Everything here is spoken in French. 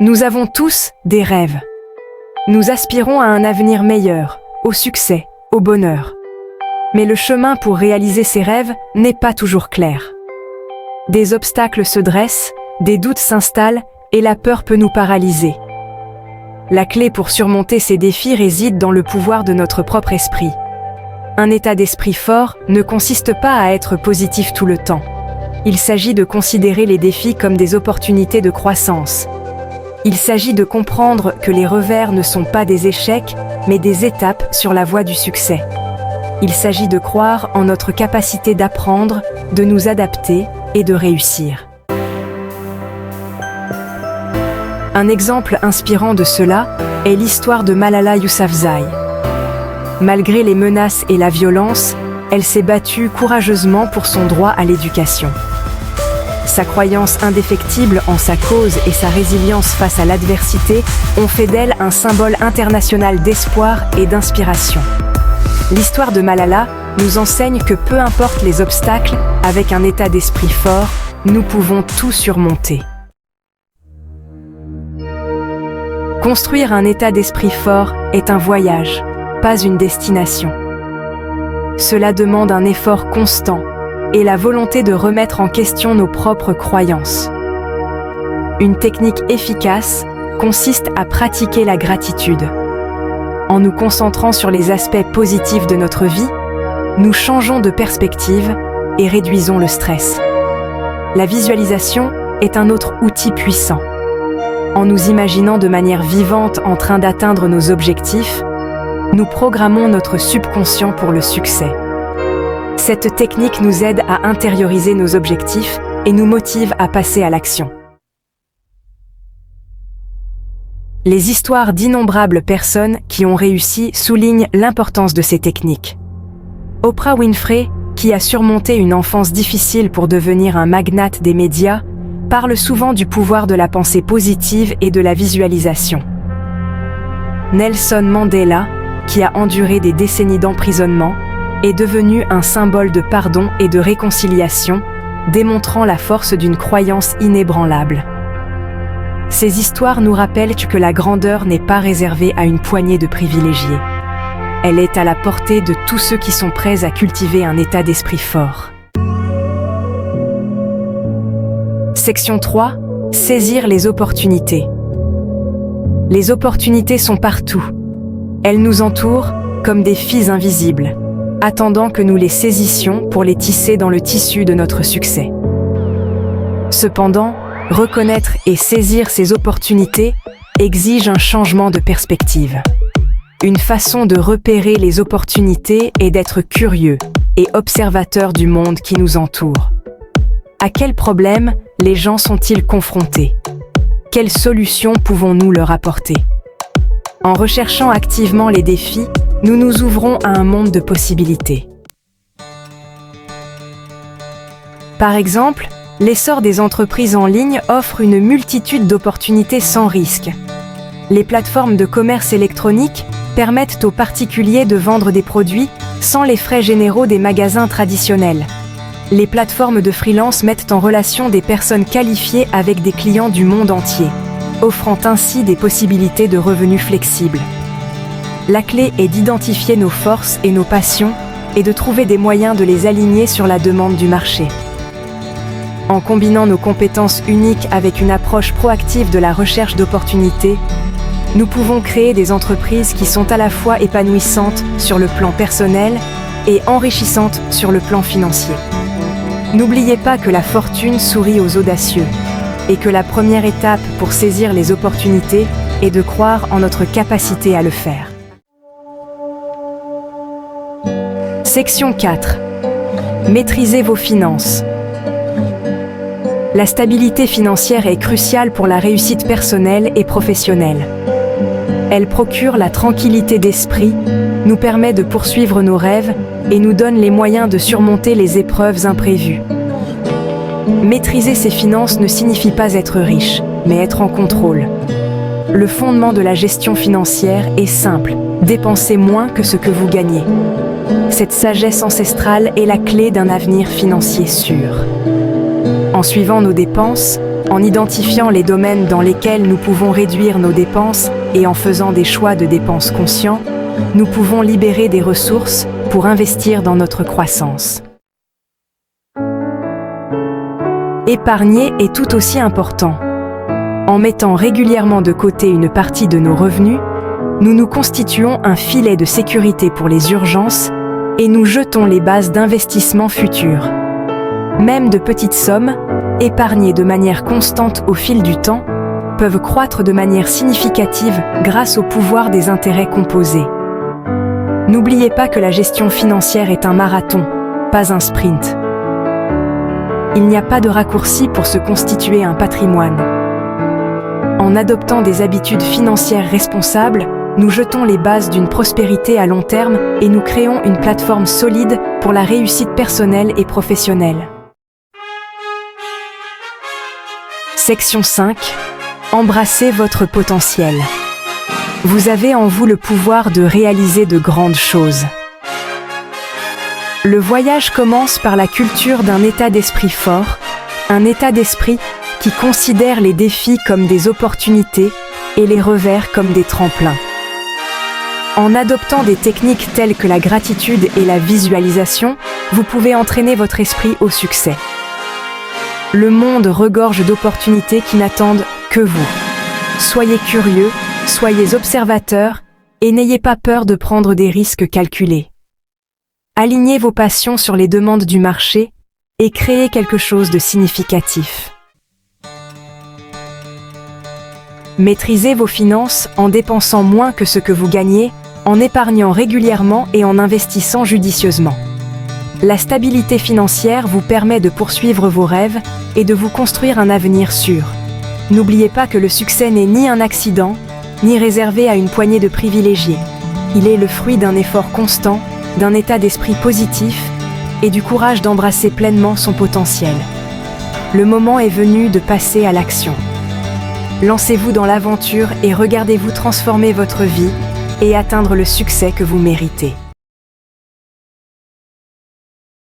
Nous avons tous des rêves. Nous aspirons à un avenir meilleur, au succès, au bonheur. Mais le chemin pour réaliser ces rêves n'est pas toujours clair. Des obstacles se dressent, des doutes s'installent et la peur peut nous paralyser. La clé pour surmonter ces défis réside dans le pouvoir de notre propre esprit. Un état d'esprit fort ne consiste pas à être positif tout le temps. Il s'agit de considérer les défis comme des opportunités de croissance. Il s'agit de comprendre que les revers ne sont pas des échecs, mais des étapes sur la voie du succès. Il s'agit de croire en notre capacité d'apprendre, de nous adapter et de réussir. Un exemple inspirant de cela est l'histoire de Malala Yousafzai. Malgré les menaces et la violence, elle s'est battue courageusement pour son droit à l'éducation. Sa croyance indéfectible en sa cause et sa résilience face à l'adversité ont fait d'elle un symbole international d'espoir et d'inspiration. L'histoire de Malala nous enseigne que peu importe les obstacles, avec un état d'esprit fort, nous pouvons tout surmonter. Construire un état d'esprit fort est un voyage, pas une destination. Cela demande un effort constant et la volonté de remettre en question nos propres croyances. Une technique efficace consiste à pratiquer la gratitude. En nous concentrant sur les aspects positifs de notre vie, nous changeons de perspective et réduisons le stress. La visualisation est un autre outil puissant. En nous imaginant de manière vivante en train d'atteindre nos objectifs, nous programmons notre subconscient pour le succès. Cette technique nous aide à intérioriser nos objectifs et nous motive à passer à l'action. Les histoires d'innombrables personnes qui ont réussi soulignent l'importance de ces techniques. Oprah Winfrey, qui a surmonté une enfance difficile pour devenir un magnate des médias, parle souvent du pouvoir de la pensée positive et de la visualisation. Nelson Mandela, qui a enduré des décennies d'emprisonnement, est devenu un symbole de pardon et de réconciliation, démontrant la force d'une croyance inébranlable. Ces histoires nous rappellent que la grandeur n'est pas réservée à une poignée de privilégiés. Elle est à la portée de tous ceux qui sont prêts à cultiver un état d'esprit fort. Section 3. Saisir les opportunités. Les opportunités sont partout. Elles nous entourent comme des fils invisibles, attendant que nous les saisissions pour les tisser dans le tissu de notre succès. Cependant, reconnaître et saisir ces opportunités exige un changement de perspective. Une façon de repérer les opportunités est d'être curieux et observateur du monde qui nous entoure. À quels problèmes les gens sont-ils confrontés? Quelles solutions pouvons-nous leur apporter? En recherchant activement les défis, nous nous ouvrons à un monde de possibilités. Par exemple, l'essor des entreprises en ligne offre une multitude d'opportunités sans risque. Les plateformes de commerce électronique permettent aux particuliers de vendre des produits sans les frais généraux des magasins traditionnels. Les plateformes de freelance mettent en relation des personnes qualifiées avec des clients du monde entier, offrant ainsi des possibilités de revenus flexibles. La clé est d'identifier nos forces et nos passions et de trouver des moyens de les aligner sur la demande du marché. En combinant nos compétences uniques avec une approche proactive de la recherche d'opportunités, nous pouvons créer des entreprises qui sont à la fois épanouissantes sur le plan personnel et enrichissantes sur le plan financier. N'oubliez pas que la fortune sourit aux audacieux et que la première étape pour saisir les opportunités est de croire en notre capacité à le faire. Section 4. Maîtrisez vos finances. La stabilité financière est cruciale pour la réussite personnelle et professionnelle. Elle procure la tranquillité d'esprit, nous permet de poursuivre nos rêves et nous donne les moyens de surmonter les épreuves imprévues. Maîtriser ses finances ne signifie pas être riche, mais être en contrôle. Le fondement de la gestion financière est simple, dépensez moins que ce que vous gagnez. Cette sagesse ancestrale est la clé d'un avenir financier sûr. En suivant nos dépenses, en identifiant les domaines dans lesquels nous pouvons réduire nos dépenses et en faisant des choix de dépenses conscients, nous pouvons libérer des ressources pour investir dans notre croissance. Épargner est tout aussi important. En mettant régulièrement de côté une partie de nos revenus, nous nous constituons un filet de sécurité pour les urgences et nous jetons les bases d'investissements futurs. Même de petites sommes, épargnées de manière constante au fil du temps, peuvent croître de manière significative grâce au pouvoir des intérêts composés. N'oubliez pas que la gestion financière est un marathon, pas un sprint. Il n'y a pas de raccourci pour se constituer un patrimoine. En adoptant des habitudes financières responsables, nous jetons les bases d'une prospérité à long terme et nous créons une plateforme solide pour la réussite personnelle et professionnelle. Section 5. Embrassez votre potentiel. Vous avez en vous le pouvoir de réaliser de grandes choses. Le voyage commence par la culture d'un état d'esprit fort, un état d'esprit qui considère les défis comme des opportunités et les revers comme des tremplins. En adoptant des techniques telles que la gratitude et la visualisation, vous pouvez entraîner votre esprit au succès. Le monde regorge d'opportunités qui n'attendent que vous. Soyez curieux, soyez observateur et n'ayez pas peur de prendre des risques calculés. Alignez vos passions sur les demandes du marché et créez quelque chose de significatif. Maîtrisez vos finances en dépensant moins que ce que vous gagnez, en épargnant régulièrement et en investissant judicieusement. La stabilité financière vous permet de poursuivre vos rêves et de vous construire un avenir sûr. N'oubliez pas que le succès n'est ni un accident, ni réservé à une poignée de privilégiés. Il est le fruit d'un effort constant, d'un état d'esprit positif et du courage d'embrasser pleinement son potentiel. Le moment est venu de passer à l'action. Lancez-vous dans l'aventure et regardez-vous transformer votre vie et atteindre le succès que vous méritez.